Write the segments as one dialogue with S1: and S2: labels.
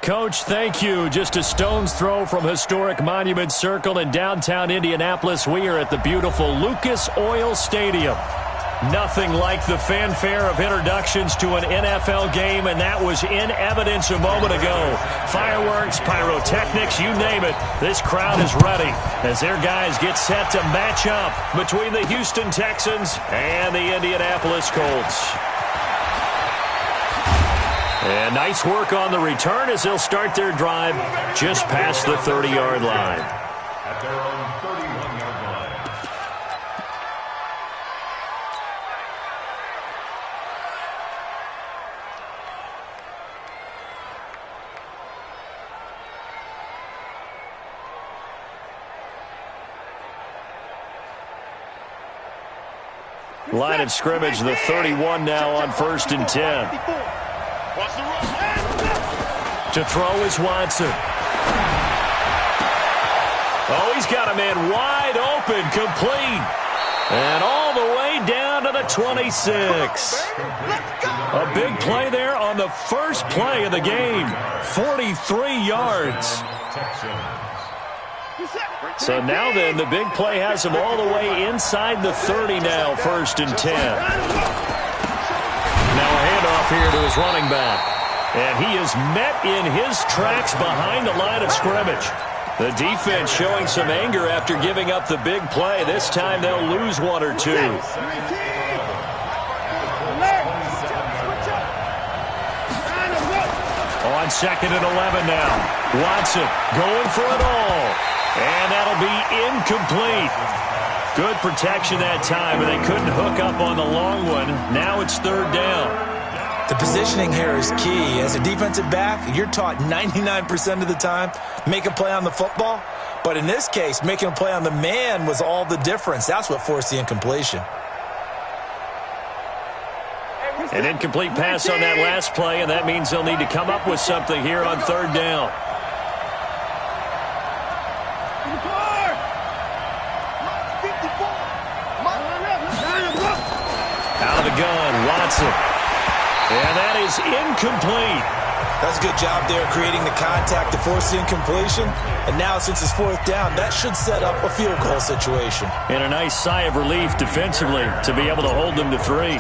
S1: Coach, thank you. Just a stone's throw from historic Monument Circle in downtown Indianapolis. We are at the beautiful Lucas Oil Stadium. Nothing like the fanfare of introductions to an NFL game, and that was in evidence a moment ago. Fireworks, pyrotechnics, you name it. This crowd is ready as their guys get set to match up between the Houston Texans and the Indianapolis Colts. And nice work on the return as they'll start their drive just past the 30-yard line.
S2: At their own 31-yard line.
S1: Line of scrimmage, the 31 now on 1st and 10. To throw is Watson. Oh, he's got a man wide open, complete. And all the way down to the 26. A big play there on the first play of the game. 43 yards. So now then, the big play has him all the way inside the 30 now, 1st and 10. Now a handoff here to his running back. And he is met in his tracks behind the line of scrimmage. The defense showing some anger after giving up the big play. This time they'll lose one or two. On 2nd and 11 now. Watson going for it all. And that'll be incomplete. Good protection that time, and they couldn't hook up on the long one. Now it's 3rd down.
S3: The positioning here is key. As a defensive back, you're taught 99% of the time, make a play on the football. But in this case, making a play on the man was all the difference. That's what forced the incompletion.
S1: An incomplete pass on that last play, and that means they'll need to come up with something here on 3rd down. Out of the gun, Watson. And that is incomplete.
S3: That's a good job there creating the contact to force the incompletion. And now since it's 4th down, that should set up a field goal situation.
S1: And a nice sigh of relief defensively to be able to hold them to 3.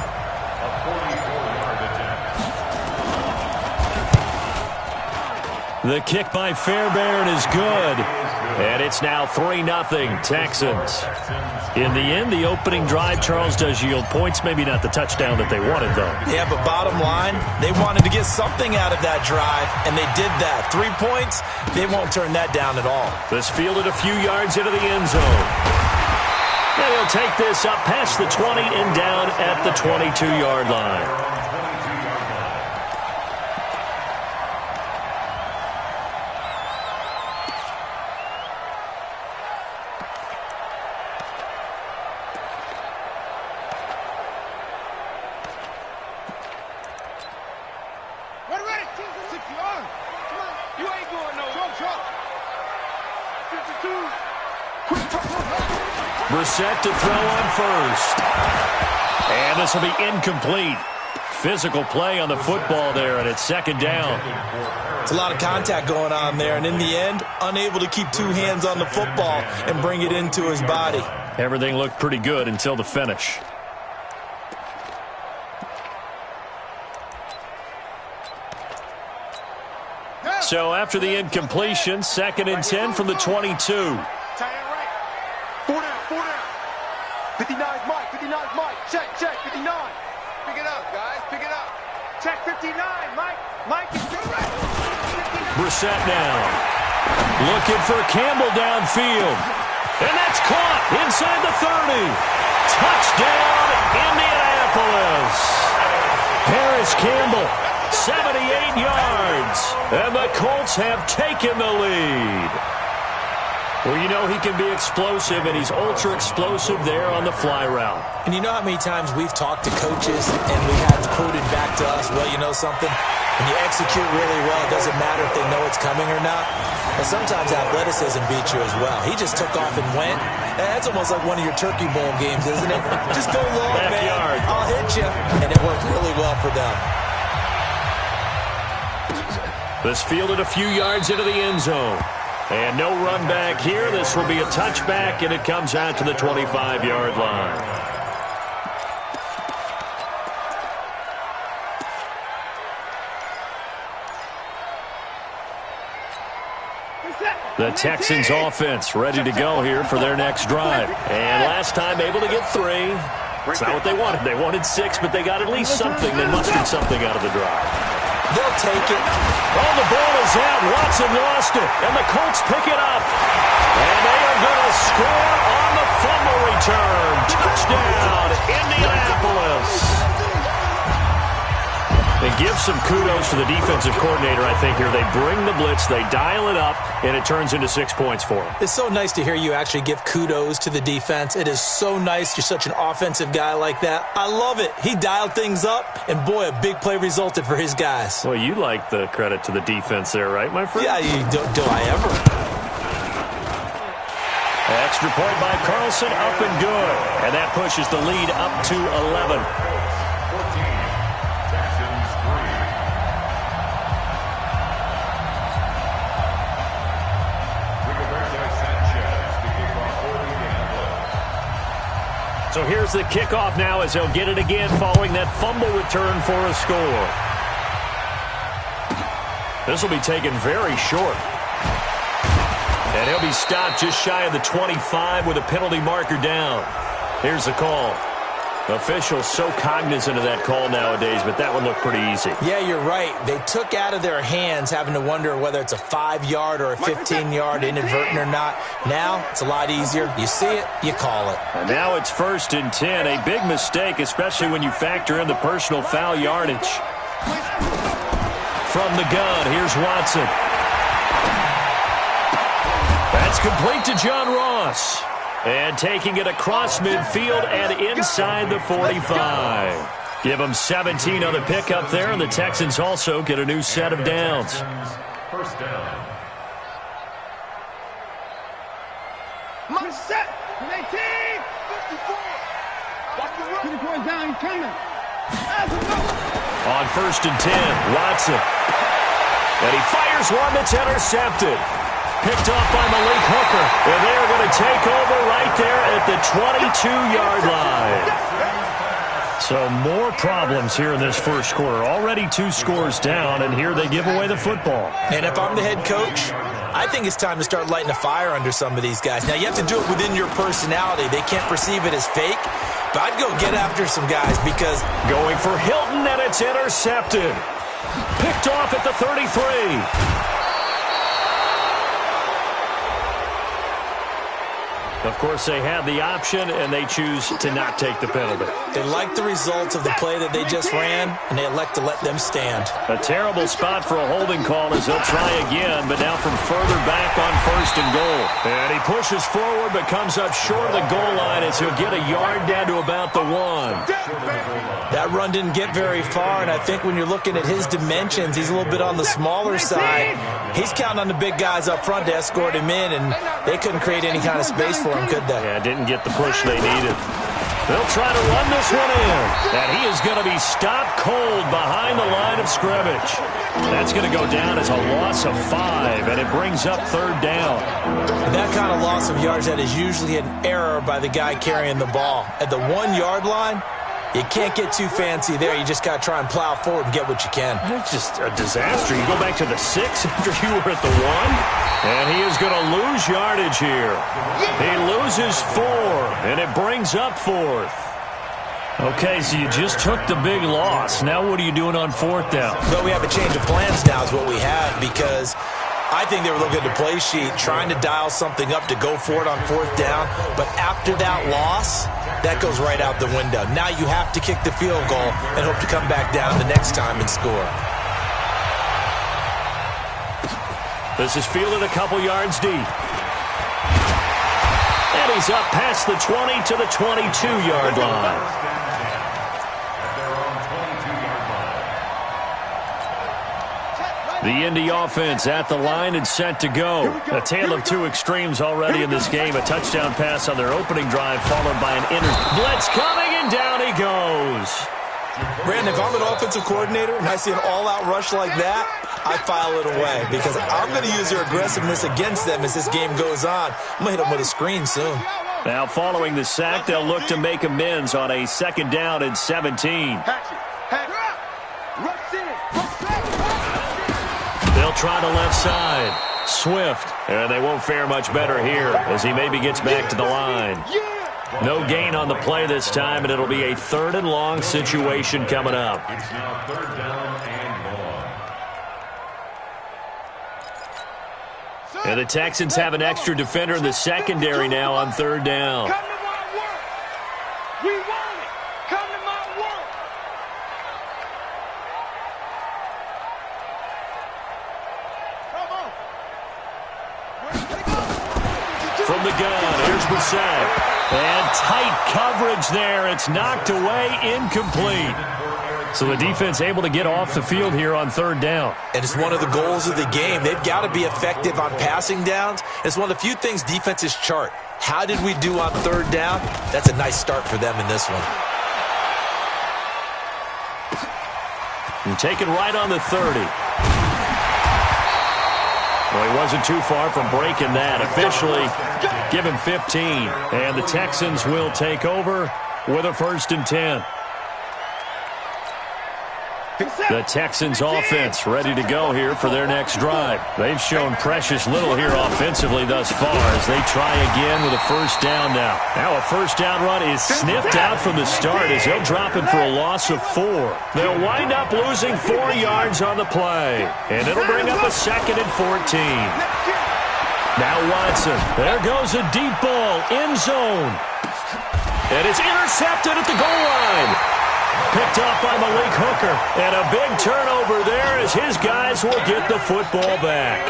S1: The kick by Fairbairn is good. And it's now 3-0 Texans. In the end, the opening drive, Charles, does yield points. Maybe not the touchdown that they wanted, though.
S3: Yeah, but bottom line, they wanted to get something out of that drive, and they did that. 3 points, they won't turn that down at all.
S1: This fielded a few yards into the end zone. And he'll take this up past the 20 and down at the 22-yard line. Brissett to throw on 1st. And this will be incomplete. Physical play on the football there, and it's 2nd down.
S3: It's a lot of contact going on there, and in the end, unable to keep 2 hands on the football and bring it into his body.
S1: Everything looked pretty good until the finish. So after the incompletion, 2nd and 10 from the 22.
S4: 59 is Mike. 59 is Mike. Check, 59. Pick it up, guys. Pick it up. Check 59, Mike. Mike is correct.
S1: Brissett now. Looking for Campbell downfield. And that's caught inside the 30. Touchdown, Indianapolis. Harris Campbell, 78 yards. And the Colts have taken the lead. Well, you know he can be explosive, and he's ultra-explosive there on the fly route.
S3: And you know how many times we've talked to coaches, and we have quoted back to us, well, you know something? When you execute really well, it doesn't matter if they know it's coming or not. But sometimes athleticism beats you as well. He just took off and went. That's almost like one of your Turkey Bowl games, isn't it? Just go long,
S1: Backyard.
S3: Man. I'll hit you. And it worked really well for them.
S1: This fielded a few yards into the end zone. And no run back here. This will be a touchback, and it comes out to the 25-yard line. The Texans offense ready to go here for their next drive. And last time able to get 3. It's not what they wanted. They wanted 6, but they got at least something. They mustered something out of the drive.
S3: They'll take it.
S1: Oh, the ball is out. Watson lost it. And the Colts pick it up. And they are going to score on the fumble return. Touchdown, Indianapolis. And give some kudos to the defensive coordinator, I think, here. They bring the blitz, they dial it up, and it turns into 6 points for them.
S3: It's so nice to hear you actually give kudos to the defense. It is so nice. You're such an offensive guy like that. I love it. He dialed things up, and boy, a big play resulted for his guys.
S1: Well, you like the credit to the defense there, right, my friend?
S3: Yeah, do I ever?
S1: Extra point by Carlson, up and good. And that pushes the lead up to 11. So here's the kickoff now as they'll get it again following that fumble return for a score. This will be taken very short. And he'll be stopped just shy of the 25 with a penalty marker down. Here's the call. Officials so cognizant of that call nowadays, but that one looked pretty easy.
S3: Yeah, you're right. They took out of their hands having to wonder whether it's a 5-yard or a 15-yard inadvertent or not. Now, it's a lot easier. You see it, you call it.
S1: And now it's 1st and 10. A big mistake, especially when you factor in the personal foul yardage. From the gun, here's Watson. That's complete to John Ross. And taking it across midfield and inside the 45. Give them 17 on the pickup there, and the Texans also get a new set of downs.
S2: First down.
S4: Set. 18. 54. Watch the run. 24 down. He's coming.
S1: On 1st and 10, Watson. And he fires one that's intercepted. Picked off by Malik Hooker. And they're going to take over right there at the 22-yard line. So more problems here in this first quarter. Already 2 scores down, and here they give away the football.
S3: And if I'm the head coach, I think it's time to start lighting a fire under some of these guys. Now, you have to do it within your personality. They can't perceive it as fake. But I'd go get after some guys because...
S1: Going for Hilton, and it's intercepted. Picked off at the 33. Of course, they had the option, and they choose to not take the penalty.
S3: They like the results of the play that they just ran, and they elect to let them stand.
S1: A terrible spot for a holding call as they'll try again, but now from further back on 1st and goal. And he pushes forward, but comes up short of the goal line as he'll get a yard down to about the 1.
S3: That run didn't get very far, and I think when you're looking at his dimensions, he's a little bit on the smaller side. He's counting on the big guys up front to escort him in, and they couldn't create any kind of space for him, could they?
S1: Yeah, didn't get the push they needed. They'll try to run this one in, and he is going to be stopped cold behind the line of scrimmage. That's going to go down as a loss of 5, and it brings up 3rd down.
S3: That kind of loss of yards, that is usually an error by the guy carrying the ball. At the 1-yard line, you can't get too fancy there. You just got to try and plow forward and get what you can.
S1: It's just a disaster. You go back to the 6 after you were at the 1, and he is going to lose yardage here. He loses 4, and it brings up 4th. Okay, so you just took the big loss. Now what are you doing on 4th down?
S3: Well, we have a change of plans now is what we have, because I think they were looking at the play sheet, trying to dial something up to go for it on 4th down. But after that loss, that goes right out the window. Now you have to kick the field goal and hope to come back down the next time and score.
S1: This is fielded a couple yards deep. And he's up past the 20 to the 22-yard line. The Indy offense at the line and set to go. A tale of 2 extremes already in this game. A touchdown pass on their opening drive followed by an blitz coming, and down he goes.
S3: Brandon, if I'm an offensive coordinator and I see an all-out rush like that, I file it away because I'm going to use their aggressiveness against them as this game goes on. I'm going to hit them with a screen soon.
S1: Now, following the sack, they'll look to make amends on a 2nd down and 17. They'll try the left side. Swift. And they won't fare much better here as he maybe gets back to the line. No gain on the play this time, and it'll be a 3rd and long situation coming up.
S2: It's now 3rd down and long.
S1: And the Texans have an extra defender in the secondary now on 3rd down.
S4: Come to my work. We want it. Come to my work. Come on.
S1: From the gun, here's Brissett. And tight coverage there. It's knocked away, incomplete. So the defense able to get off the field here on 3rd down.
S3: And it's one of the goals of the game. They've got to be effective on passing downs. It's one of the few things defenses chart. How did we do on 3rd down? That's a nice start for them in this one.
S1: And taken right on the 30. Well, he wasn't too far from breaking that. Officially, give him 15. And the Texans will take over with a 1st and 10. The Texans offense ready to go here for their next drive. They've shown precious little here offensively thus far as they try again with a 1st down now. Now a 1st down run is sniffed out from the start as they'll drop it for a loss of 4. They'll wind up losing 4 yards on the play. And it'll bring up a 2nd and 14. Now Watson. There goes a deep ball. End zone. And it's intercepted at the goal line. Picked off by Malik Hooker. And a big turnover there as his guys will get the football back.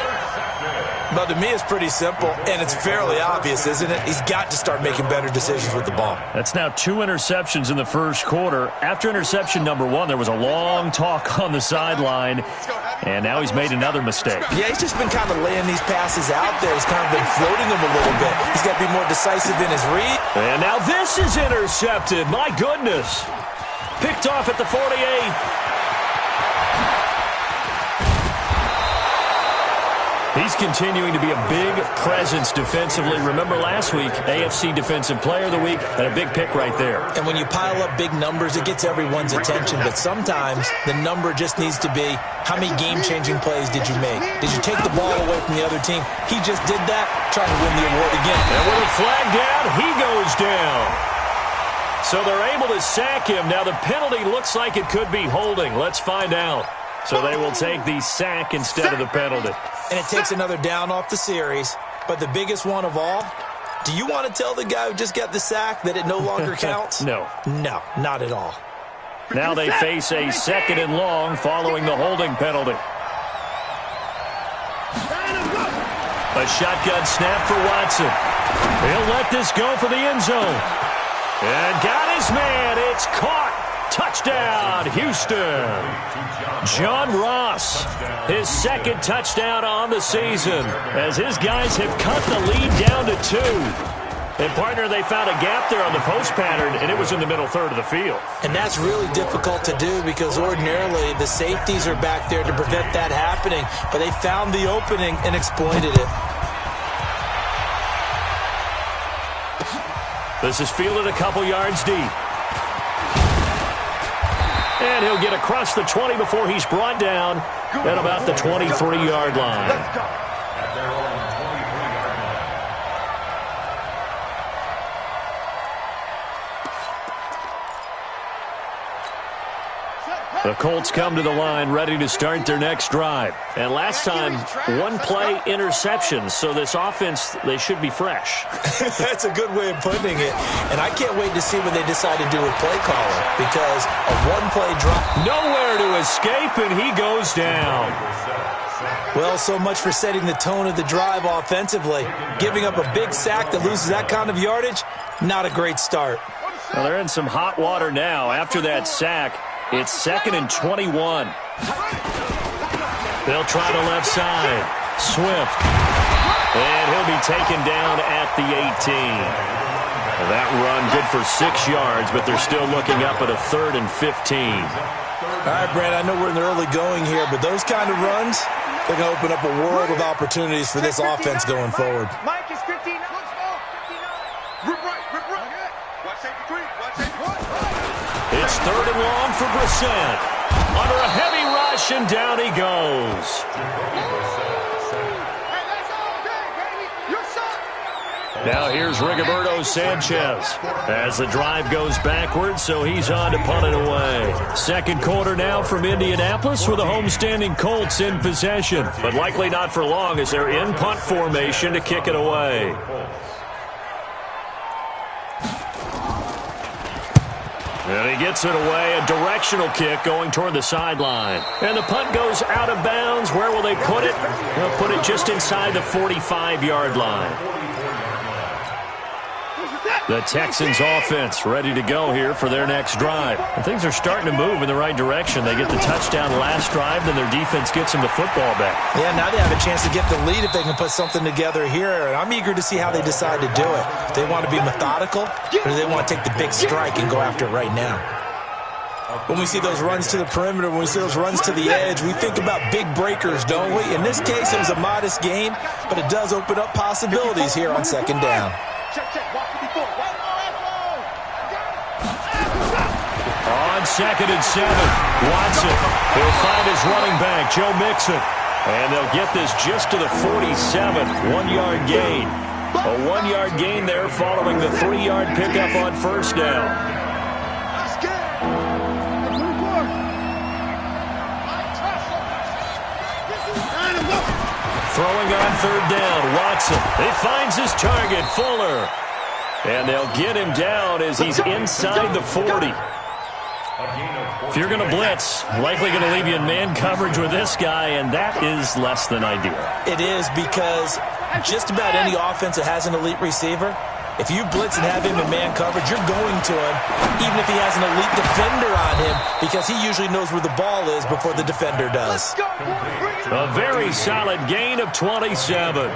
S3: But to me, it's pretty simple, and it's fairly obvious, isn't it? He's got to start making better decisions with the ball.
S1: That's now 2 interceptions in the 1st quarter. After interception number 1, there was a long talk on the sideline, and now he's made another mistake.
S3: Yeah, he's just been kind of laying these passes out there. He's kind of been floating them a little bit. He's got to be more decisive in his read.
S1: And now this is intercepted. My goodness. Picked off at the 48. He's continuing to be a big presence defensively. Remember last week, AFC Defensive Player of the Week, had a big pick right there.
S3: And when you pile up big numbers, it gets everyone's attention. But sometimes the number just needs to be, how many game-changing plays did you make? Did you take the ball away from the other team? He just did that, trying to win the award again.
S1: And with a flag down, he goes down. So they're able to sack him. Now the penalty looks like it could be holding. Let's find out. So they will take the sack instead of the penalty.
S3: And it takes another down off the series. But the biggest one of all, do you want to tell the guy who just got the sack that it no longer counts?
S1: No.
S3: No, not at all.
S1: Now they face a 2nd and long following the holding penalty. A shotgun snap for Watson. He'll let this go for the end zone. And got his man. It's caught. Touchdown, Houston. John Ross, his 2nd touchdown on the season as his guys have cut the lead down to 2. And, partner, they found a gap there on the post pattern, and it was in the middle third of the field.
S3: And that's really difficult to do because ordinarily the safeties are back there to prevent that happening. But they found the opening and exploited it.
S1: This is fielded a couple yards deep. And he'll get across the 20 before he's brought down at about the 23-yard line.
S2: At their own 23-yard line.
S1: The Colts come to the line ready to start their next drive. And last time, 1-play interceptions. So this offense, they should be fresh.
S3: That's a good way of putting it. And I can't wait to see what they decide to do with play caller because a 1-play drop.
S1: Nowhere to escape, and he goes down.
S3: Well, so much for setting the tone of the drive offensively. Giving up a big sack that loses that kind of yardage, not a great start.
S1: Well, they're in some hot water now after that sack. It's 2nd and 21. They'll try the left side. Swift. And he'll be taken down at the 18. That run good for 6 yards, but they're still looking up at a 3rd and 15.
S3: All right, Brad, I know we're in the early going here, but those kind of runs, they're going to open up a world of opportunities for this offense going forward.
S4: Mike is 59. Rip right, rip right. Watch safety three, watch safety three.
S1: It's 3rd and long for Brissett. Under a heavy rush, and down he goes. Now here's Rigoberto Sanchez as the drive goes backwards, so he's on to punt it away. Second quarter now from Indianapolis with the homestanding Colts in possession, but likely not for long as they're in punt formation to kick it away. And he gets it away, a directional kick going toward the sideline. And the punt goes out of bounds. Where will they put it? They'll put it just inside the 45-yard line. The Texans offense ready to go here for their next drive. And things are starting to move in the right direction. They get the touchdown last drive, then their defense gets them the football back.
S3: Yeah, now they have a chance to get the lead if they can put something together here. And I'm eager to see how they decide to do it. Do they want to be methodical, or do they want to take the big strike and go after it right now? When we see those runs to the perimeter, when we see those runs to the edge, we think about big breakers, don't we? In this case, it was a modest gain, but it does open up possibilities here on second down.
S1: On 2nd and 7, Watson will find his running back, Joe Mixon. And they'll get this just to the 47, 1-yard gain. A 1-yard gain there following the 3-yard pickup on first down. Throwing on 3rd down, Watson. He finds his target, Fuller. And they'll get him down as he's inside the 40. If you're going to blitz, likely going to leave you in man coverage with this guy, and that is less than ideal.
S3: It is, because just about any offense that has an elite receiver, if you blitz and have him in man coverage, you're going to him, even if he has an elite defender on him, because he usually knows where the ball is before the defender does.
S1: A very solid gain of 27.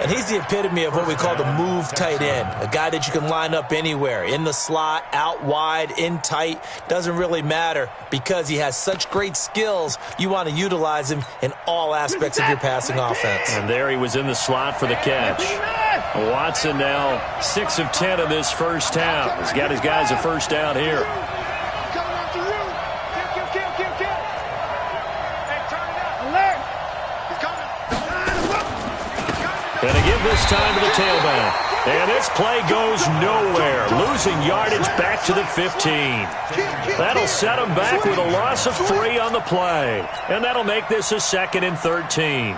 S3: And he's the epitome of what we call the move tight end, a guy that you can line up anywhere, in the slot, out wide, in tight. Doesn't really matter, because he has such great skills. You want to utilize him in all aspects of your passing offense.
S1: And there he was in the slot for the catch. Watson now 6 of 10 in this first half. He's got his guys a first down here. And again this time to the tailback. And this play goes nowhere. Losing yardage back to the 15. That'll set them back with a loss of 3 on the play. And that'll make this a 2nd and 13.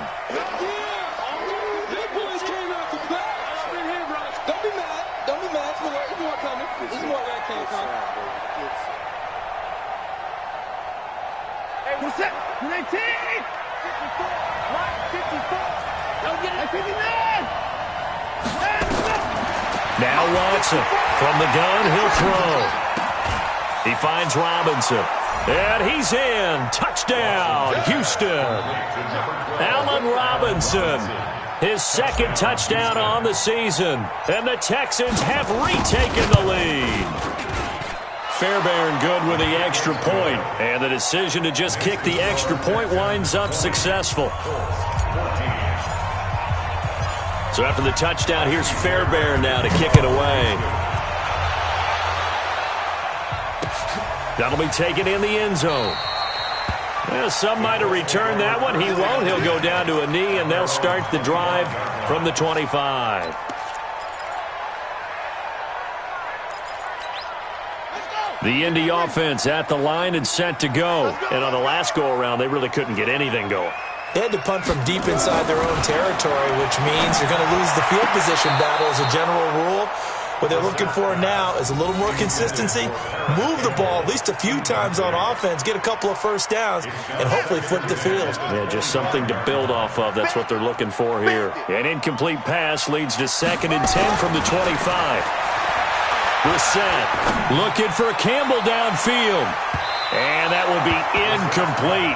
S1: Now Watson from the gun, he'll throw. He finds Robinson, and he's in. Touchdown, Houston. Allen Robinson, his 2nd touchdown on the season, and the Texans have retaken the lead. Fairbairn good with the extra point, and the decision to just kick the extra point winds up successful. So after the touchdown, here's Fairbairn now to kick it away. That'll be taken in the end zone. Well, some might have returned that one. He won't. He'll go down to a knee, and they'll start the drive from the 25. The Indy offense at the line and set to go. And on the last go-around, they really couldn't get anything going.
S3: They had to punt from deep inside their own territory, which means you're going to lose the field position battle as a general rule. What they're looking for now is a little more consistency, move the ball at least a few times on offense, get a couple of first downs, and hopefully flip the field.
S1: Yeah, just something to build off of. That's what they're looking for here. An incomplete pass leads to 2nd and 10 from the 25. Brissett looking for Campbell downfield. And that will be incomplete.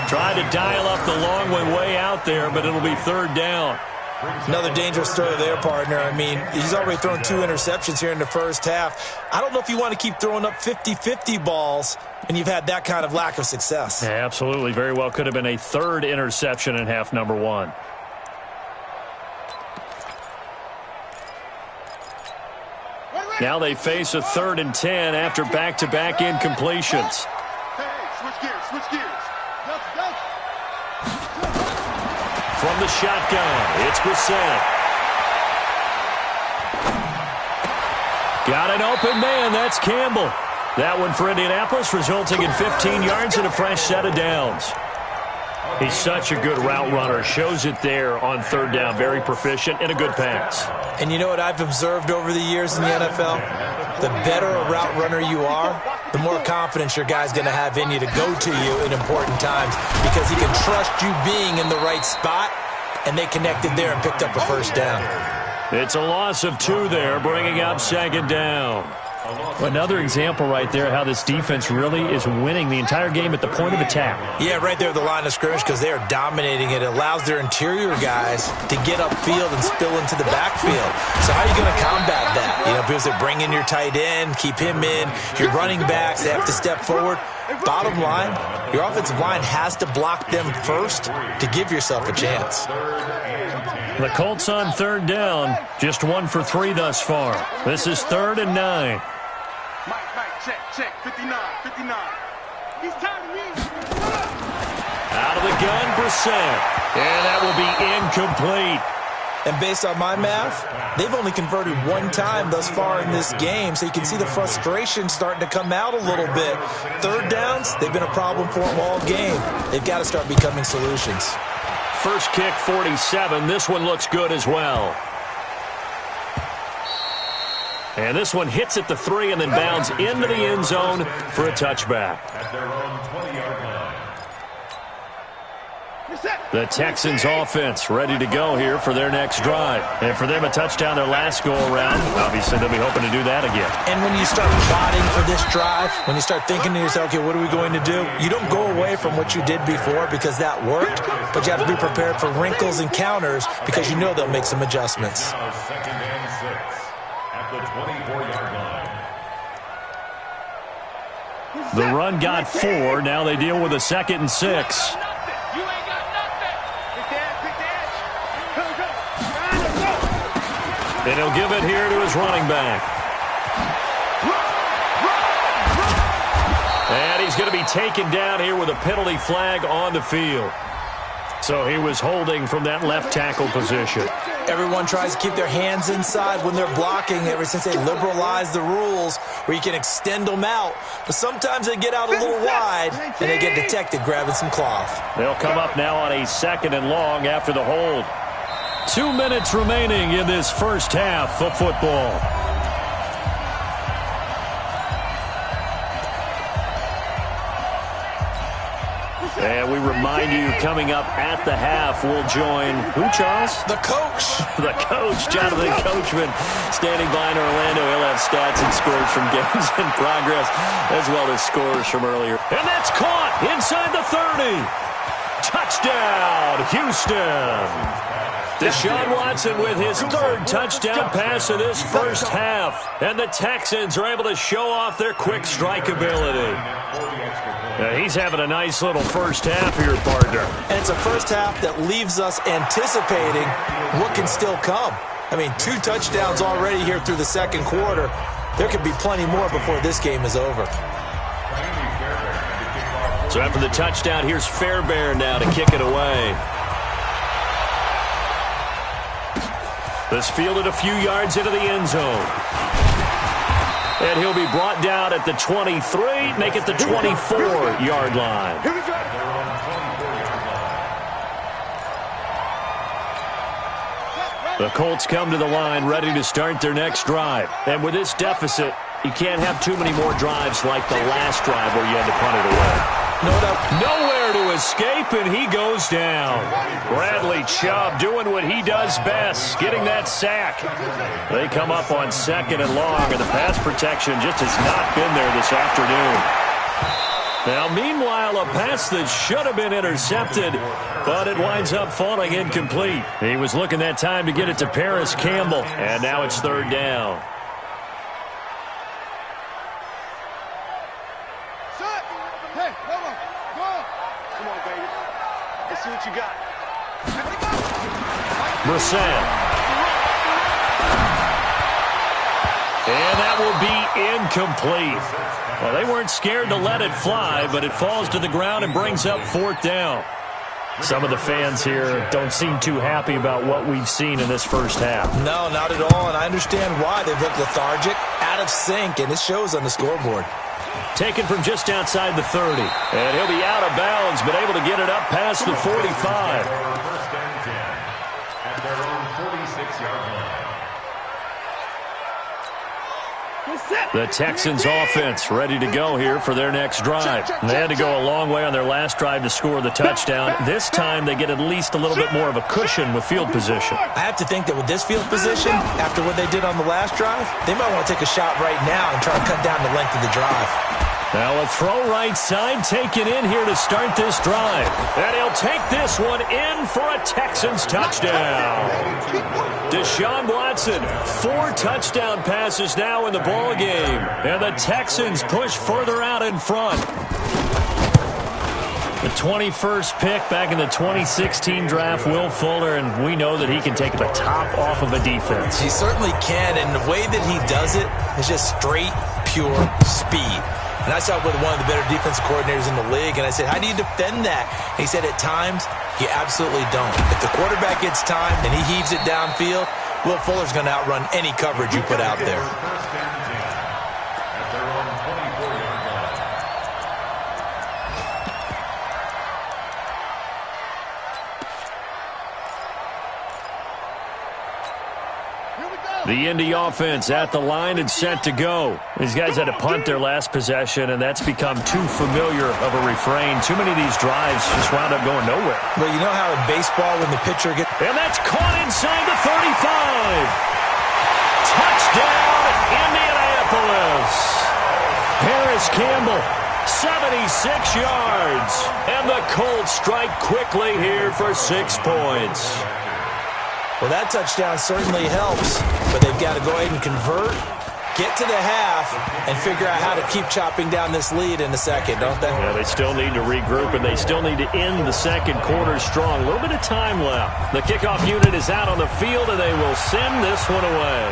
S1: Tried to dial up the long one way out there, but it'll be 3rd down.
S3: Another dangerous throw there, partner. I mean, he's already thrown 2 interceptions here in the first half. I don't know if you want to keep throwing up 50-50 balls and you've had that kind of lack of success.
S1: Yeah, absolutely. Very well could have been a 3rd interception in half number 1. Now they face a 3rd and 10 after back-to-back incompletions.
S4: Hey, switch gears, switch gears. Go.
S1: From the shotgun, it's Brissett. Got an open man, that's Campbell. That one for Indianapolis, resulting in 15 yards and a fresh set of downs. He's such a good route runner. Shows it there on 3rd down. Very proficient and a good pass.
S3: And you know what I've observed over the years in the NFL? The better a route runner you are, the more confidence your guy's going to have in you to go to you in important times because he can trust you being in the right spot, and they connected there and picked up a first down.
S1: It's a loss of 2 there, bringing up 2nd down. Another example right there how this defense really is winning the entire game at the point of attack.
S3: Yeah, right there at the line of scrimmage because they are dominating it. It allows their interior guys to get upfield and spill into the backfield. So how are you going to combat that? You know, because they bring in your tight end, keep him in. Your running backs, they have to step forward. Bottom line, your offensive line has to block them first to give yourself a chance.
S1: The Colts on 3rd down, just 1 for 3 thus far. This is 3rd and 9.
S4: Mike, check, 59. He's tired of me.
S1: Out of the gun, Brissett. And that will be incomplete.
S3: And based on my math, they've only converted 1 time thus far in this game, so you can see the frustration starting to come out a little bit. 3rd downs, they've been a problem for them all game. They've got to start becoming solutions.
S1: First kick, 47. This one looks good as well. And this one hits at the 3 and then bounds into the end zone for a touchback.
S2: At their own 20-yard line.
S1: The Texans offense ready to go here for their next drive. And for them, a touchdown their last go-around. Obviously, they'll be hoping to do that again.
S3: And when you start plotting for this drive, when you start thinking to yourself, okay, what are we going to do? You don't go away from what you did before because that worked, but you have to be prepared for wrinkles and counters because you know they'll make some adjustments.
S2: Now 2nd and 6 at the 24-yard line.
S1: The run got 4. Now they deal with a 2nd and 6. And he'll give it here to his running back. And he's going to be taken down here with a penalty flag on the field. So he was holding from that left tackle position.
S3: Everyone tries to keep their hands inside when they're blocking ever since they liberalized the rules where you can extend them out. But sometimes they get out a little wide and they get detected grabbing some cloth.
S1: They'll come up now on a 2nd and long after the hold. 2 minutes remaining in this first half of football. And we remind you, coming up at the half, we'll join who, Charles?
S3: The coach.
S1: The coach, Jonathan Coachman, standing by in Orlando. He'll have stats and scores from games in progress, as well as scores from earlier. And that's caught inside the 30. Touchdown, Houston. Deshaun Watson with his 3rd touchdown pass of this first half. And the Texans are able to show off their quick strike ability. He's having a nice little first half here, partner.
S3: And it's a first half that leaves us anticipating what can still come. I mean, 2 touchdowns already here through the 2nd quarter. There could be plenty more before this game is over.
S1: So after the touchdown, here's Fairbairn now to kick it away. This fielded a few yards into the end zone. And he'll be brought down at the 23, make it the 24-yard line.
S4: Here we go.
S1: The Colts come to the line ready to start their next drive. And with this deficit, you can't have too many more drives like the last drive where you had to punt it away. Nowhere to escape, and he goes down. Bradley Chubb doing what he does best, getting that sack. They come up on 2nd and long, and the pass protection just has not been there this afternoon. Now, meanwhile, a pass that should have been intercepted, but it winds up falling incomplete. He was looking that time to get it to Paris Campbell, and now it's third down.
S4: Hey, come on. Come on, baby. Let's see what you got.
S1: Brisson. And that will be incomplete. Well, they weren't scared to let it fly, but it falls to the ground and brings up fourth down. Some of the fans here don't seem too happy about what we've seen in this first half.
S3: No, not at all, and I understand why. They've looked lethargic, out of sync, and it shows on the scoreboard.
S1: Taken from just outside the 30. And he'll be out of bounds, but able to get it up past the 45.
S2: First and 10 at their own 46-yard line.
S1: The Texans offense ready to go here for their next drive. They had to go a long way on their last drive to score the touchdown. This time they get at least a little bit more of a cushion with field position.
S3: I have to think that with this field position, after what they did on the last drive, they might want to take a shot right now and try to cut down the length of the drive.
S1: Now a throw right side taken in here to start this drive. And he'll take this one in for a Texans touchdown. Deshaun Watson, 4 touchdown passes now in the ball game. And the Texans push further out in front. The 21st pick back in the 2016 draft, Will Fuller, and we know that he can take the top off of a defense.
S3: He certainly can, and the way that he does it is just straight, pure speed. And I saw it with one of the better defensive coordinators in the league, and I said, how do you defend that? And he said, at times, you absolutely don't. If the quarterback gets time and he heaves it downfield, Will Fuller's going to outrun any coverage you put out there.
S2: First and 10 at their own 24-yard line.
S1: The Indy offense at the line and set to go. These guys had to punt their last possession, and that's become too familiar of a refrain. Too many of these drives just wound up going nowhere.
S3: Well, you know how in baseball when the pitcher gets...
S1: And that's caught inside the 35. Touchdown, Indianapolis. Paris Campbell, 76 yards. And the Colts strike quickly here for 6 points.
S3: Well, that touchdown certainly helps, but they've got to go ahead and convert, get to the half, and figure out how to keep chopping down this lead in the second, don't they?
S1: Yeah, they still need to regroup, and they still need to end the second quarter strong. A little bit of time left. The kickoff unit is out on the field, and they will send this one away.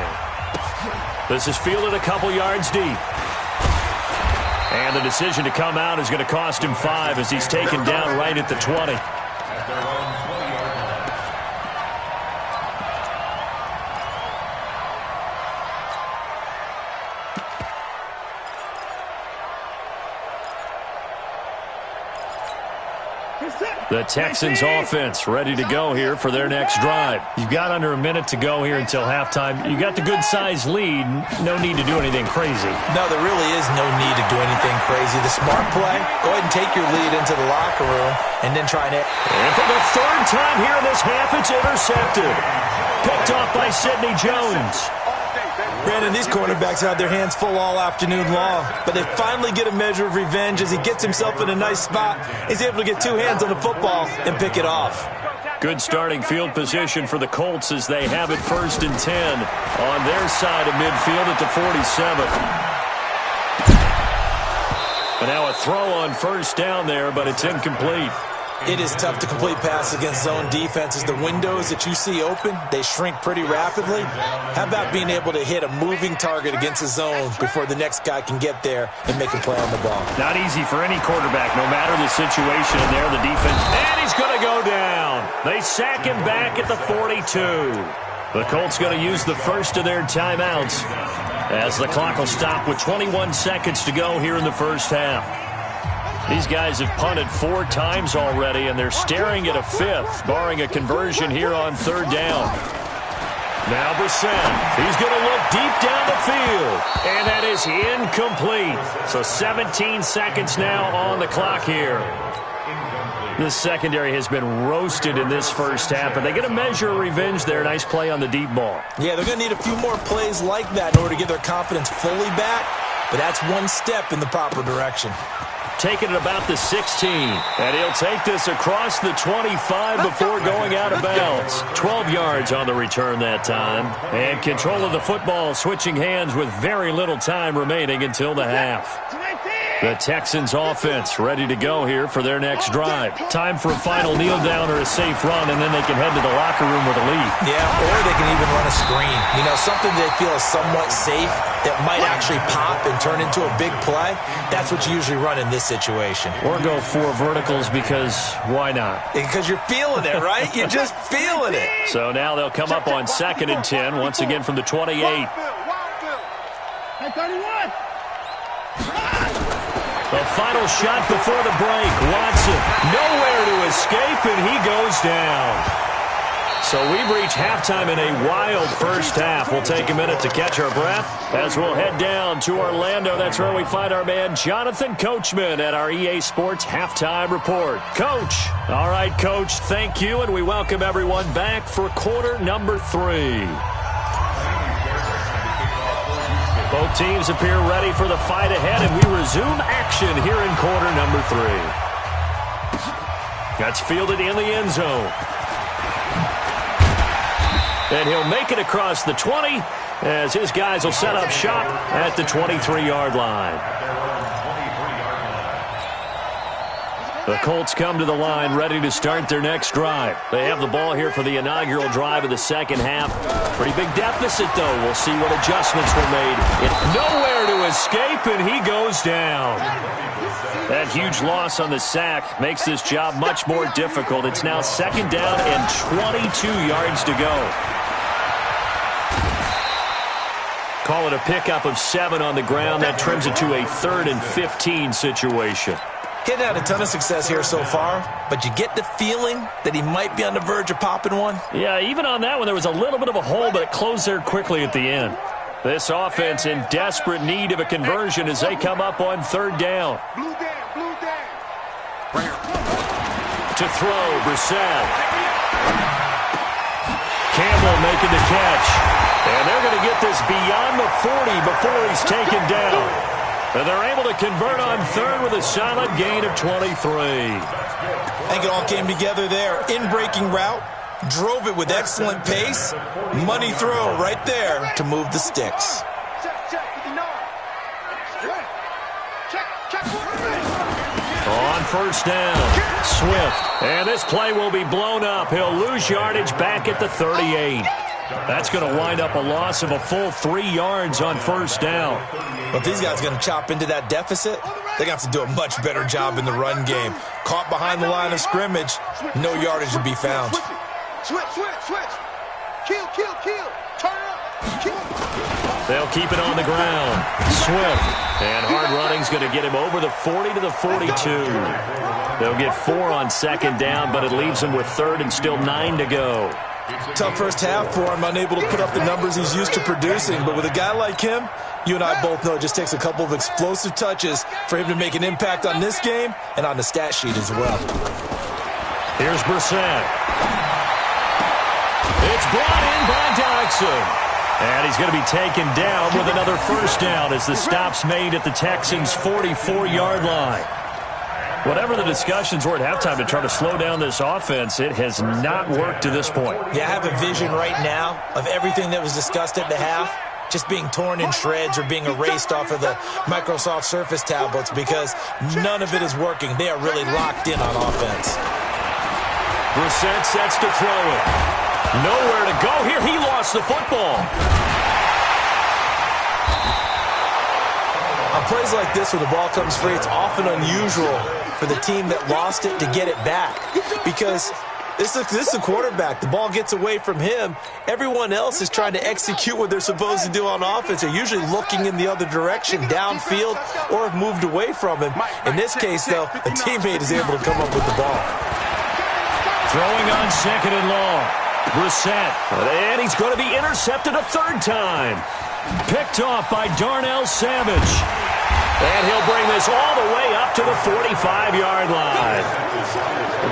S1: This is fielded a couple yards deep. And the decision to come out is going to cost him 5 as he's taken down right at the 20.
S2: At their own 20-yard line.
S1: The Texans offense ready to go here for their next drive. You've got under a minute to go here until halftime. You got the good-sized lead. No need to do anything crazy.
S3: No, there really is no need to do anything crazy. The smart play, go ahead and take your lead into the locker room and then try to...
S1: And for the third time here in this half, it's intercepted. Picked off by Sidney Jones.
S3: Brandon, these quarterbacks had their hands full all afternoon long, but they finally get a measure of revenge as he gets himself in a nice spot. He's able to get 2 hands on the football and pick it off.
S1: Good starting field position for the Colts as they have it 1st and 10 on their side of midfield at the 47. But now a throw on 1st down there, but it's incomplete.
S3: It is tough to complete passes against zone defenses. The windows that you see open, they shrink pretty rapidly. How about being able to hit a moving target against a zone before the next guy can get there and make a play on the ball?
S1: Not easy for any quarterback, no matter the situation in there, the defense. And he's going to go down. They sack him back at the 42. The Colts going to use the first of their timeouts as the clock will stop with 21 seconds to go here in the first half. These guys have punted 4 times already, and they're staring at a 5th, barring a conversion here on 3rd down. Now Brisson. He's going to look deep down the field, and that is incomplete. So 17 seconds now on the clock here. This secondary has been roasted in this first half, but they get a measure of revenge there. Nice play on the deep ball.
S3: Yeah, they're going to need a few more plays like that in order to get their confidence fully back, but that's one step in the proper direction.
S1: taking it about the 16. And he'll take this across the 25 before going out of bounds. 12 yards on the return that time. And control of the football switching hands with very little time remaining until the half. The Texans offense ready to go here for their next drive. Time for a final kneel down or a safe run, and then they can head to the locker room with a lead.
S3: Yeah, or they can even run a screen. You know, something they feel is somewhat safe that might actually pop and turn into a big play. That's what you usually run in this situation.
S1: Or go 4 verticals because why not?
S3: Because you're feeling it, right? You're just feeling it.
S1: So now they'll come up on 2nd and 10, once again from the 28.
S4: Hey, 31!
S1: The final shot before the break. Watson nowhere to escape, and he goes down. So we've reached halftime in a wild first half. We'll take a minute to catch our breath as we'll head down to Orlando. That's where we find our man Jonathan Coachman at our EA Sports Halftime Report. Coach. All right, Coach, thank you, and we welcome everyone back for quarter number 3. Both teams appear ready for the fight ahead, and we resume action here in quarter number 3. That's fielded in the end zone. And he'll make it across the 20 as his guys will set up shop at the 23-yard line. The Colts come to the line ready to start their next drive. They have the ball here for the inaugural drive of the second half. Pretty big deficit, though. We'll see what adjustments were made. Nowhere to escape, and he goes down. That huge loss on the sack makes this job much more difficult. It's now 2nd down and 22 yards to go. Call it a pickup of 7 on the ground. That trims it to a 3rd and 15 situation.
S3: He's had a ton of success here so far, but you get the feeling that he might be on the verge of popping one.
S1: Yeah, even on that one, there was a little bit of a hole, but it closed there quickly at the end. This offense in desperate need of a conversion as they come up on 3rd down.
S4: Blue down.
S1: To throw, Brissett. Campbell making the catch. And they're going to get this beyond the 40 before he's taken down. And they're able to convert on 3rd with a solid gain of 23.
S3: I think it all came together there. In-breaking route, drove it with excellent pace. Money throw right there to move the sticks.
S4: Check, 59. Check.
S1: On 1st down, Swift. And this play will be blown up. He'll lose yardage back at the 38. That's going to wind up a loss of a full 3 yards on 1st down.
S3: But these guys are going to chop into that deficit. They're going to have to do a much better job in the run game. Caught behind the line of scrimmage, no yardage to be found.
S4: Switch. Kill. Turn up. Kill.
S1: They'll keep it on the ground. Swift. And hard running's going to get him over the 40 to the 42. They'll get 4 on 2nd down, but it leaves him with 3rd and still 9 to go.
S3: Tough first half for him, unable to put up the numbers he's used to producing. But with a guy like him, you and I both know it just takes a couple of explosive touches for him to make an impact on this game and on the stat sheet as well.
S1: Here's Brissett. It's brought in by Dodson. And he's going to be taken down with another 1st down as the stop's made at the Texans' 44-yard line. Whatever the discussions were at halftime to try to slow down this offense, it has not worked to this point.
S3: Yeah, I have a vision right now of everything that was discussed at the half just being torn in shreds or being erased off of the Microsoft Surface tablets because none of it is working. They are really locked in on offense.
S1: Brissett sets to throw it. Nowhere to go here. He lost the football.
S3: On plays like this where the ball comes free, it's often unusual for the team that lost it to get it back because this is a quarterback. The ball gets away from him. Everyone else is trying to execute what they're supposed to do on offense. They're usually looking in the other direction, downfield, or have moved away from him. In this case, though, a teammate is able to come up with the ball.
S1: Throwing on 2nd and long. Brissett. And he's going to be intercepted a 3rd time. Picked off by Darnell Savage. And he'll bring this all the way up to the 45-yard line.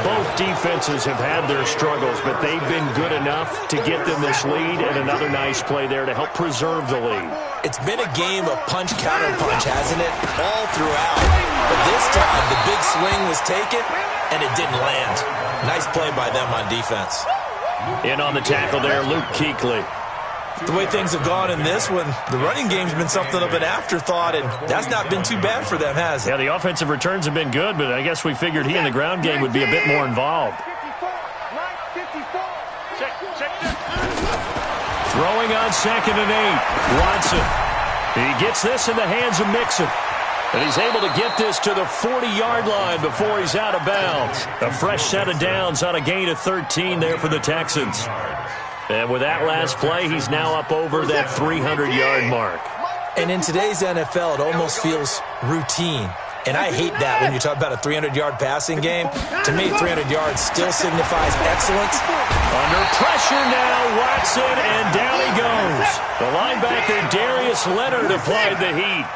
S1: Both defenses have had their struggles, but they've been good enough to get them this lead, and another nice play there to help preserve the lead.
S3: It's been a game of punch-counter-punch, hasn't it? All throughout. But this time, the big swing was taken, and it didn't land. Nice play by them on defense.
S1: In on the tackle there, Luke Kuechly.
S3: The way things have gone in this one, the running game's been something of an afterthought, and that's not been too bad for them, has it?
S1: Yeah, the offensive returns have been good, but I guess we figured he in the ground game would be a bit more involved. Throwing on 2nd and 8. Watson. He gets this in the hands of Mixon. And he's able to get this to the 40-yard line before he's out of bounds. A fresh set of downs on a gain of 13 there for the Texans. And with that last play, he's now up over that 300-yard mark.
S3: And in today's NFL, it almost feels routine. And I hate that when you talk about a 300-yard passing game. To me, 300 yards still signifies excellence.
S1: Under pressure now, Watson, and down he goes. The linebacker, Darius Leonard, applied the heat.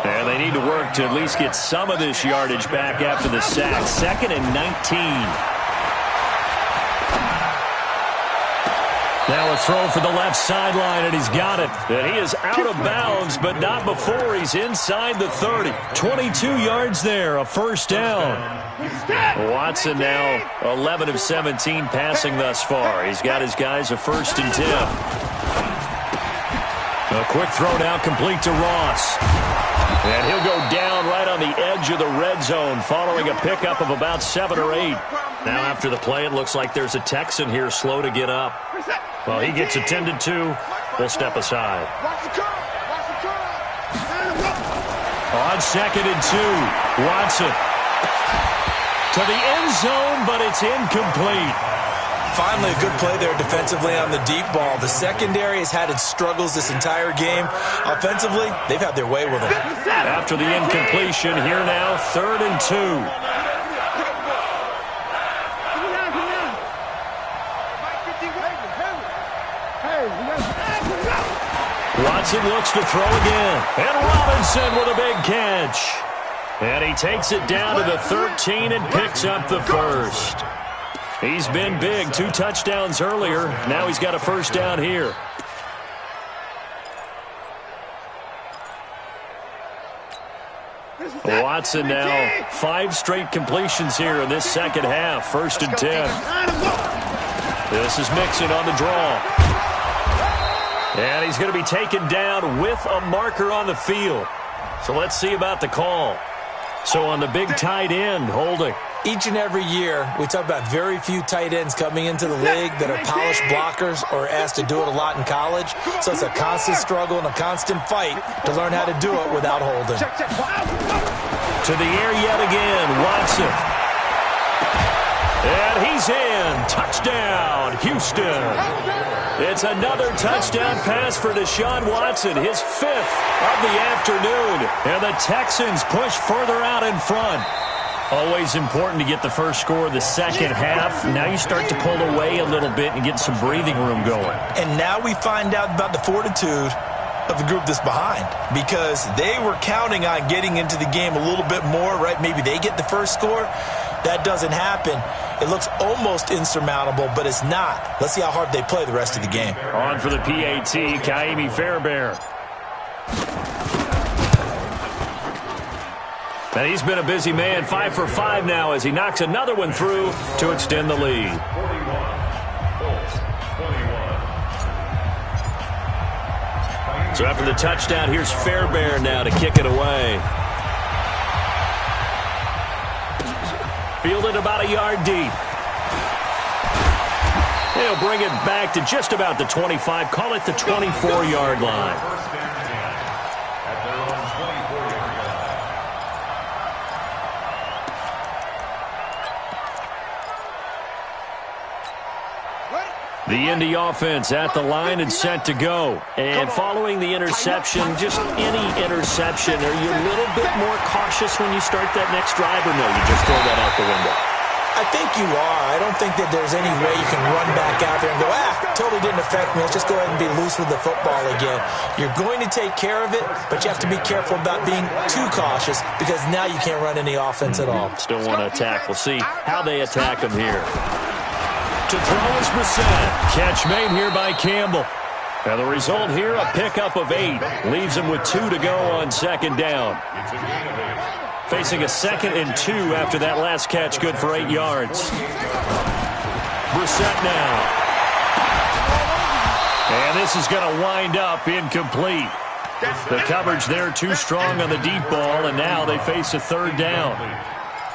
S1: And they need to work to at least get some of this yardage back after the sack. 2nd and 19. Now a throw for the left sideline, and he's got it. And he is out of bounds, but not before he's inside the 30. 22 yards there, a first down. Watson now 11 of 17 passing thus far. He's got his guys a 1st and 10. A quick throw now complete to Ross. And he'll go down right on the edge of the red zone following a pickup of about 7 or 8. Now after the play, it looks like there's a Texan here slow to get up. Well, he gets attended to. We'll step aside. On 2nd and 2, Watson. To the end zone, but it's incomplete.
S3: Finally, a good play there defensively on the deep ball. The secondary has had its struggles this entire game. Offensively, they've had their way with it.
S1: After the incompletion, here now, 3rd and 2. Watson looks to throw again. And Robinson with a big catch. And he takes it down to the 13 and picks up the first. He's been big. 2 touchdowns earlier. Now he's got a first down here. Watson now 5 straight completions here in this second half. 1st and 10. This is Mixon on the draw. And he's going to be taken down with a marker on the field. So let's see about the call. So on the big tight end, holding.
S3: Each and every year, we talk about very few tight ends coming into the league that are polished blockers or asked to do it a lot in college. So it's a constant struggle and a constant fight to learn how to do it without holding.
S1: To the air yet again, Watson. And he's in. Touchdown, Houston. It's another touchdown pass for Deshaun Watson, his 5th of the afternoon. And the Texans push further out in front. Always important to get the first score of the second half. Now you start to pull away a little bit and get some breathing room going.
S3: And now we find out about the fortitude of the group that's behind, because they were counting on getting into the game a little bit more, right? Maybe they get the first score. That doesn't happen. It looks almost insurmountable, but it's not. Let's see how hard they play the rest of the game.
S1: On for the PAT, Ka'imi Fairbairn. And he's been a busy man, 5 for 5 now as he knocks another one through to extend the lead. So after the touchdown, here's Fairbairn now to kick it away. Fielded about a yard deep. He'll bring it back to just about the 25. Call it the 24-yard line. The Indy offense at the line and set to go. And following the interception, just any interception, are you a little bit more cautious when you start that next drive, or no, you just throw that out the window?
S3: I think you are. I don't think that there's any way you can run back out there and go, totally didn't affect me. Let's just go ahead and be loose with the football again. You're going to take care of it, but you have to be careful about being too cautious because now you can't run any offense at all.
S1: Still want to attack. We'll see how they attack him here. To throw is Brissett. Catch made here by Campbell. And the result here, a pickup of 8. Leaves him with 2 to go on second down. Facing a 2nd and 2 after that last catch, good for 8 yards. Brissett now. And this is going to wind up incomplete. The coverage there too strong on the deep ball, and now they face a 3rd down.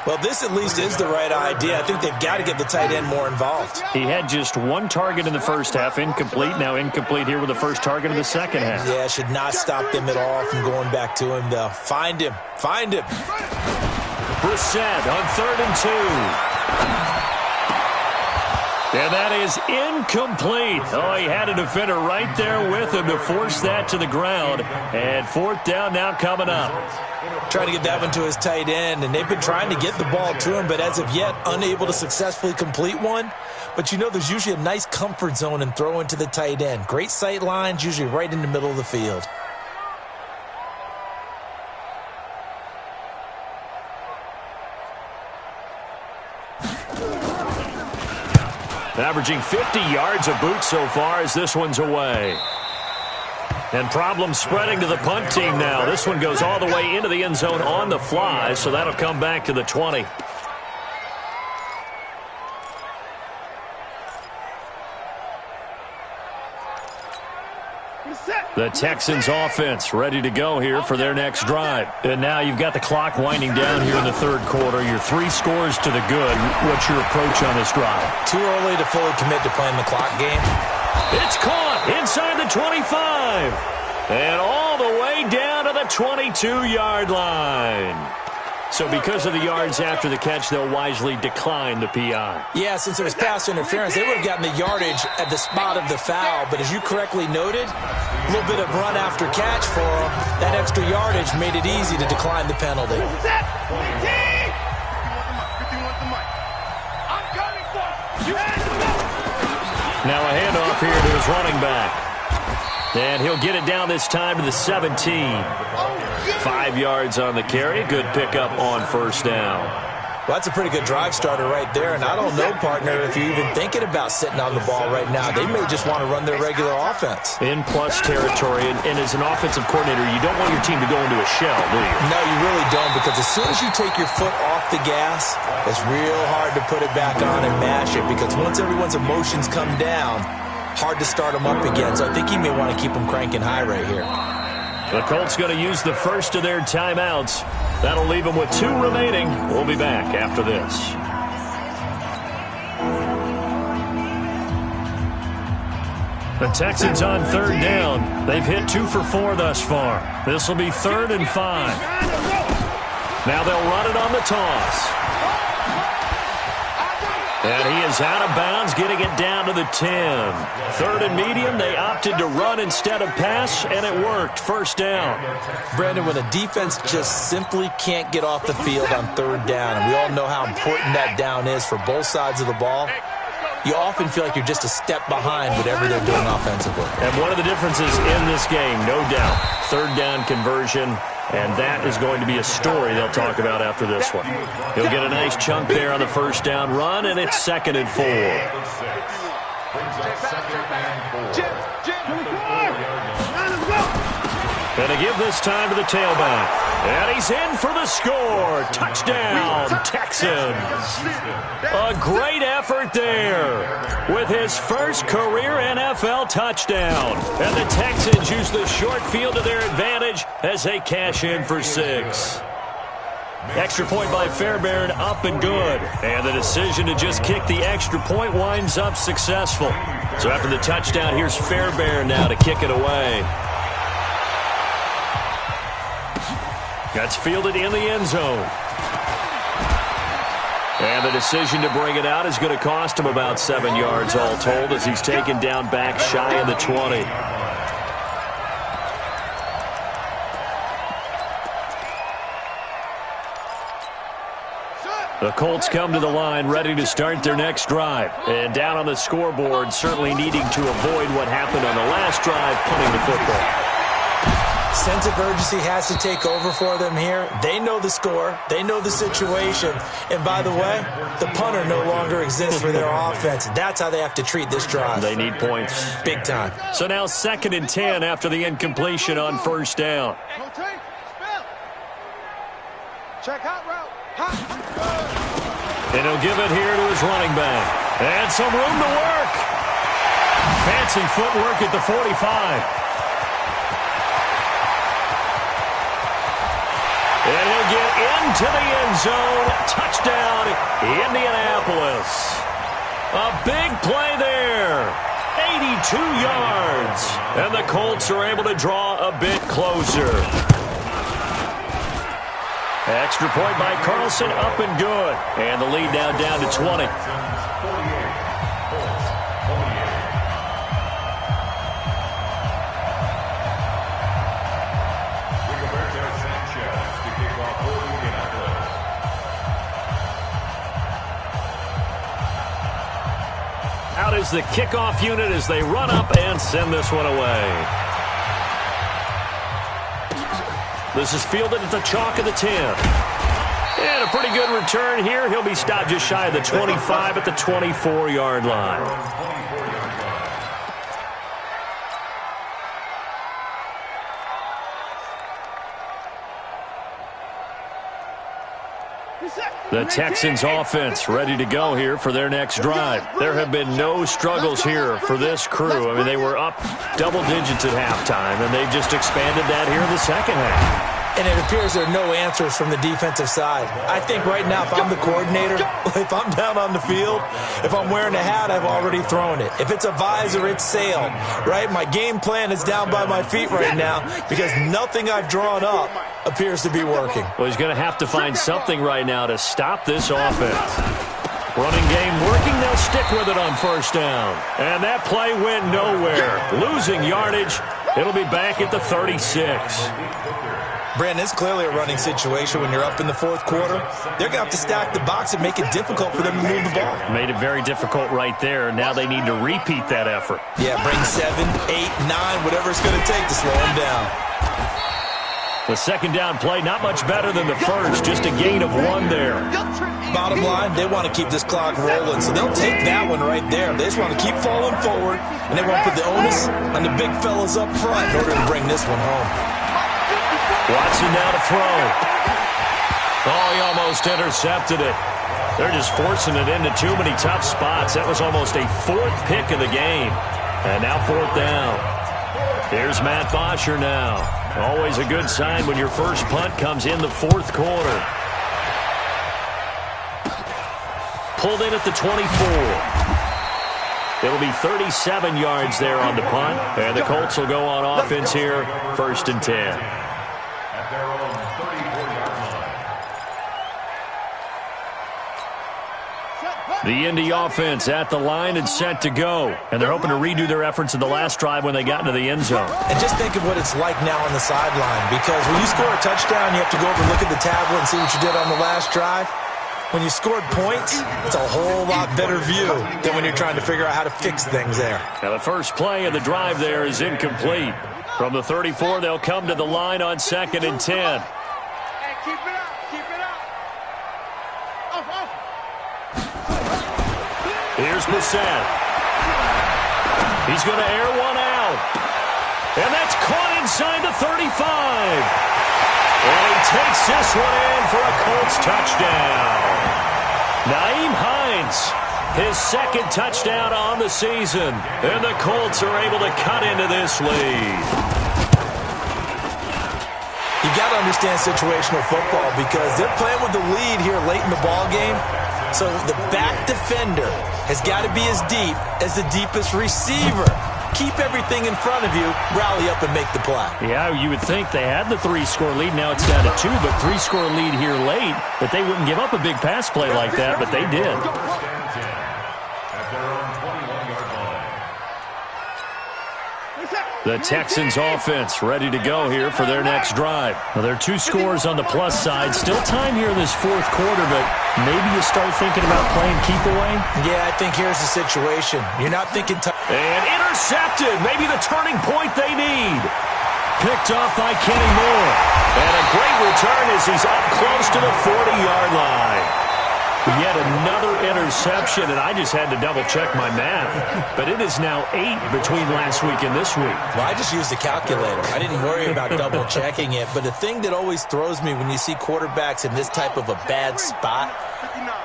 S3: Well, this at least is the right idea. I think they've got to get the tight end more involved.
S1: He had just 1 target in the first half, incomplete. Now incomplete here with the first target of the second half.
S3: Yeah, should not stop them at all from going back to him, though. Find him. Find him.
S1: Brissett on 3rd and 2. And that is incomplete. Oh, he had a defender right there with him to force that to the ground. And 4th down now coming up.
S3: Trying to get that one to his tight end, and they've been trying to get the ball to him, but as of yet, unable to successfully complete one. But you know there's usually a nice comfort zone in throwing to the tight end. Great sight lines, usually right in the middle of the field.
S1: Averaging 50 yards a boot so far as this one's away. And problems spreading to the punt team now. This one goes all the way into the end zone on the fly, so that'll come back to the 20. The Texans offense ready to go here for their next drive. And now you've got the clock winding down here in the 3rd quarter. You're 3 scores to the good. What's your approach on this drive?
S3: Too early to fully commit to playing the clock game.
S1: It's caught inside the 25. And all the way down to the 22-yard line. So because of the yards after the catch, they'll wisely decline the PI.
S3: Yeah, since it was pass interference, they would have gotten the yardage at the spot of the foul. But as you correctly noted, a little bit of run after catch for them. That extra yardage made it easy to decline the penalty.
S1: Now a handoff here to his running back. And he'll get it down this time to the 17. 5 yards on the carry. Good pickup on 1st down.
S3: Well, that's a pretty good drive starter right there. And I don't know, partner, if you're even thinking about sitting on the ball right now. They may just want to run their regular offense.
S1: In plus territory. And as an offensive coordinator, you don't want your team to go into a shell, do you?
S3: No, you really don't, because as soon as you take your foot off the gas, it's real hard to put it back on and mash it, because once everyone's emotions come down, hard to start them up again. So I think he may want to keep them cranking high right here.
S1: The Colts going to use the first of their timeouts. That'll leave them with 2 remaining. We'll be back after this. The Texans on 3rd down. They've hit 2 for 4 thus far. This will be 3rd and 5. Now they'll run it on the toss. And he is out of bounds, getting it down to the 10. 3rd and medium, they opted to run instead of pass, and it worked. 1st down.
S3: Brandon, when a defense just simply can't get off the field on 3rd down, and we all know how important that down is for both sides of the ball, you often feel like you're just a step behind whatever they're doing offensively.
S1: And one of the differences in this game, no doubt, 3rd down conversion. And that is going to be a story they'll talk about after this one. He'll get a nice chunk there on the 1st down run, and it's 2nd and 4. And to give this time to the tailback. And he's in for the score. Touchdown, Texans. A great effort there with his first career NFL touchdown. And the Texans use the short field to their advantage as they cash in for 6. Extra point by Fairbairn, up and good. And the decision to just kick the extra point winds up successful. So after the touchdown, here's Fairbairn now to kick it away. That's fielded in the end zone. And the decision to bring it out is going to cost him about 7 yards all told as he's taken down back shy of the 20. The Colts come to the line ready to start their next drive. And down on the scoreboard, certainly needing to avoid what happened on the last drive, punting the football.
S3: Sense of urgency has to take over for them here. They know the score. They know the situation. And by the way, the punter no longer exists for their offense. That's how they have to treat this drive.
S1: They need points.
S3: Big time.
S1: So now 2nd and 10 after the incompletion on 1st down.
S4: Check out route.
S1: And he'll give it here to his running back. And some room to work. Fancy footwork at the 45. And he'll get into the end zone. Touchdown, Indianapolis. A big play there. 82 yards. And the Colts are able to draw a bit closer. Extra point by Carlson, up and good. And the lead now down to 20. Out is the kickoff unit as they run up and send this one away. This is fielded at the chalk of the 10. And a pretty good return here. He'll be stopped just shy of the 25 at the 24-yard line. The Texans offense ready to go here for their next drive. There have been no struggles here for this crew. I mean, they were up double digits at halftime, and they've just expanded that here in the second half.
S3: And it appears there are no answers from the defensive side. I think right now, if I'm the coordinator, if I'm down on the field, if I'm wearing a hat, I've already thrown it. If it's a visor, it's sailed, right? My game plan is down by my feet right now because nothing I've drawn up appears to be working.
S1: Well, he's going to have to find something right now to stop this offense. Running game working, they'll stick with it on 1st down. And that play went nowhere. Losing yardage, it'll be back at the 36.
S3: Brandon, it's clearly a running situation when you're up in the 4th quarter. They're going to have to stack the box and make it difficult for them to move the ball.
S1: Made it very difficult right there. Now they need to repeat that effort.
S3: Yeah, bring 7, 8, 9, whatever it's going to take to slow them down.
S1: The 2nd down play, not much better than the first, just a gain of 1 there.
S3: Bottom line, they want to keep this clock rolling, so they'll take that one right there. They just want to keep falling forward, and they want to put the onus on the big fellas up front in order to bring this one home.
S1: Watson now to throw. Oh, he almost intercepted it. They're just forcing it into too many tough spots. That was almost a 4th pick of the game. And now 4th down. Here's Matt Bosher now. Always a good sign when your first punt comes in the 4th quarter. Pulled in at the 24. It'll be 37 yards there on the punt. And the Colts will go on offense here, 1st and 10. The Indy offense at the line and set to go. And they're hoping to redo their efforts in the last drive when they got into the end zone.
S3: And just think of what it's like now on the sideline. Because when you score a touchdown, you have to go over and look at the tablet and see what you did on the last drive. When you scored points, it's a whole lot better view than when you're trying to figure out how to fix things there.
S1: Now the first play of the drive there is incomplete. From the 34, they'll come to the line on 2nd and 10.
S4: Hey, keep it up. Keep it up. Off.
S1: Here's Bissett. He's going to air one out. And that's caught inside the 35. And he takes this one in for a Colts touchdown. Nyheim Hines, his 2nd touchdown on the season. And the Colts are able to cut into this lead.
S3: You got to understand situational football because they're playing with the lead here late in the ball game. So the back defender has got to be as deep as the deepest receiver. Keep everything in front of you, rally up and make the play.
S1: Yeah, you would think they had the 3-score lead. Now it's down to 2, but 3-score lead here late. That they wouldn't give up a big pass play like that, but they did.
S2: At their own 21-yard line.
S1: The Texans offense ready to go here for their next drive. Well, there are 2 scores on the plus side. Still time here in this fourth quarter, but maybe you start thinking about playing keep away?
S3: Yeah, I think here's the situation. You're not thinking...
S1: And intercepted. Maybe the turning point they need. Picked off by Kenny Moore. And a great return as he's up close to the 40-yard line. Yet another interception, and I just had to double-check my math. But it is now 8 between last week and this week.
S3: Well, I just used the calculator. I didn't worry about double-checking it. But the thing that always throws me when you see quarterbacks in this type of a bad spot,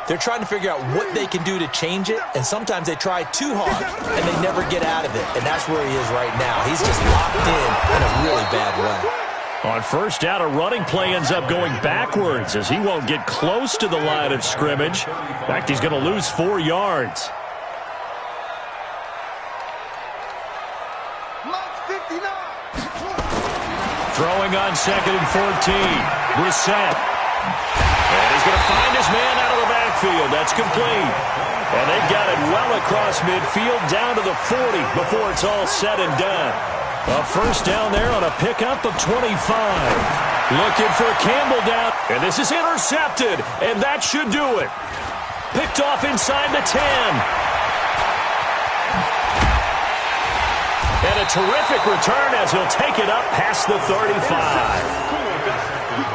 S3: they're trying to figure out what they can do to change it, and sometimes they try too hard, and they never get out of it. And that's where he is right now. He's just locked in a really bad way.
S1: On first down, a running play ends up going backwards as he won't get close to the line of scrimmage. In fact, he's going to lose 4 yards. Throwing on 2nd and 14. Brissett. And he's going to find his man out of the backfield. That's complete. And they've got it well across midfield down to the 40 before it's all said and done. A first down there on a pickup of 25. Looking for Campbell down. And this is intercepted. And that should do it. Picked off inside the 10. And a terrific return as he'll take it up past the 35.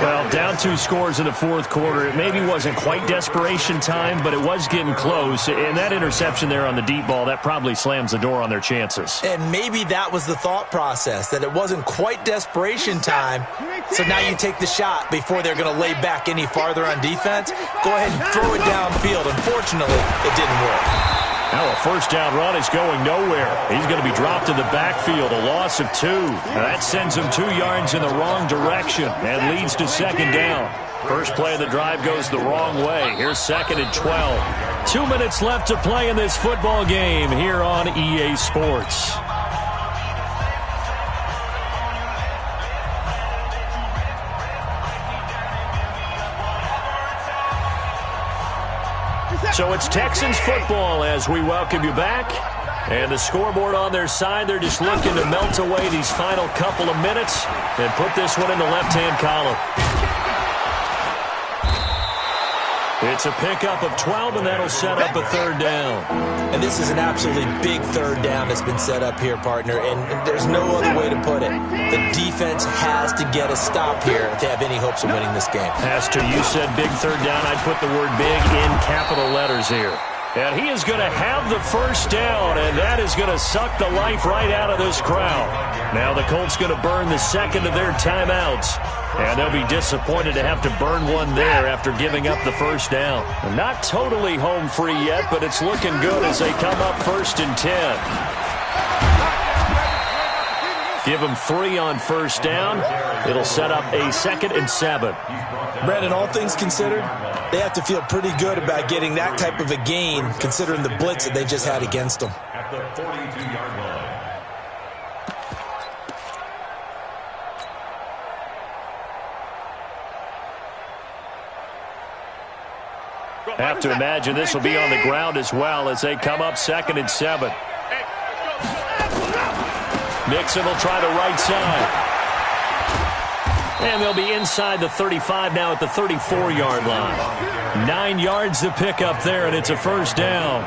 S1: Well, down 2 scores in the fourth quarter. It maybe wasn't quite desperation time, but it was getting close. And that interception there on the deep ball, that probably slams the door on their chances.
S3: And maybe that was the thought process, that it wasn't quite desperation time. So now you take the shot before they're going to lay back any farther on defense. Go ahead and throw it downfield. Unfortunately, it didn't work.
S1: Now a first down run is going nowhere. He's going to be dropped in the backfield, a loss of 2. That sends him 2 yards in the wrong direction and leads to second down. First play of the drive goes the wrong way. Here's 2nd and 12. 2 minutes left to play in this football game here on EA Sports. So it's Texans football as we welcome you back. And the scoreboard on their side, they're just looking to melt away these final couple of minutes and put this one in the left-hand column. It's a pickup of 12, and that'll set up a third down.
S3: And this is an absolutely big third down that's been set up here, partner, and there's no other way to put it. The defense has to get a stop here to have any hopes of winning this game.
S1: Has to. You said big third down. I'd put the word big in capital letters here. And he is going to have the first down, and that is going to suck the life right out of this crowd. Now the Colts going to burn the second of their timeouts. And they'll be disappointed to have to burn one there after giving up the first down. Not totally home free yet, but it's looking good as they come up 1st and 10. Give them 3 on first down. It'll set up a 2nd and 7.
S3: Brandon, all things considered, they have to feel pretty good about getting that type of a gain, considering the blitz that they just had against them.
S2: At the 42-yard line.
S1: Have to imagine this will be on the ground as well as they come up 2nd and 7. Mixon will try the right side. And they'll be inside the 35 now at the 34-yard line. 9 yards to pick up there, and it's a first down.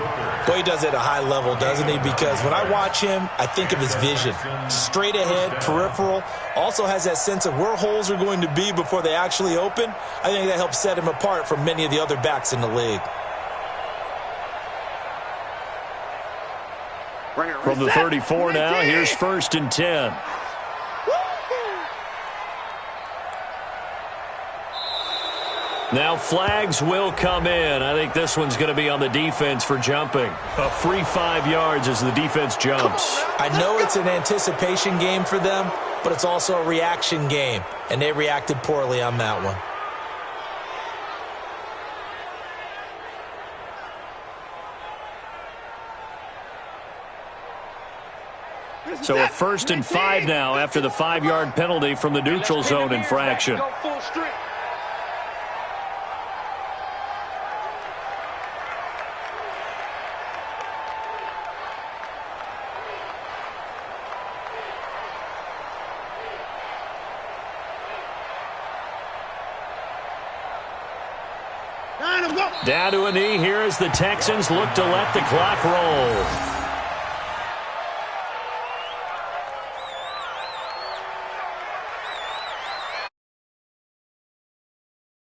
S3: Boy, he does it at a high level, doesn't he? Because when I watch him, I think of his vision. Straight ahead, peripheral. Also has that sense of where holes are going to be before they actually open. I think that helps set him apart from many of the other backs in the league.
S1: From the 34 now, here's 1st and 10. Now flags will come in. I think this one's going to be on the defense for jumping. A free 5 yards as the defense jumps.
S3: I know it's an anticipation game for them, but it's also a reaction game, and they reacted poorly on that one.
S1: So a 1st and 5 now after the 5-yard penalty from the neutral zone infraction. Down to a knee here as the Texans look to let the clock roll.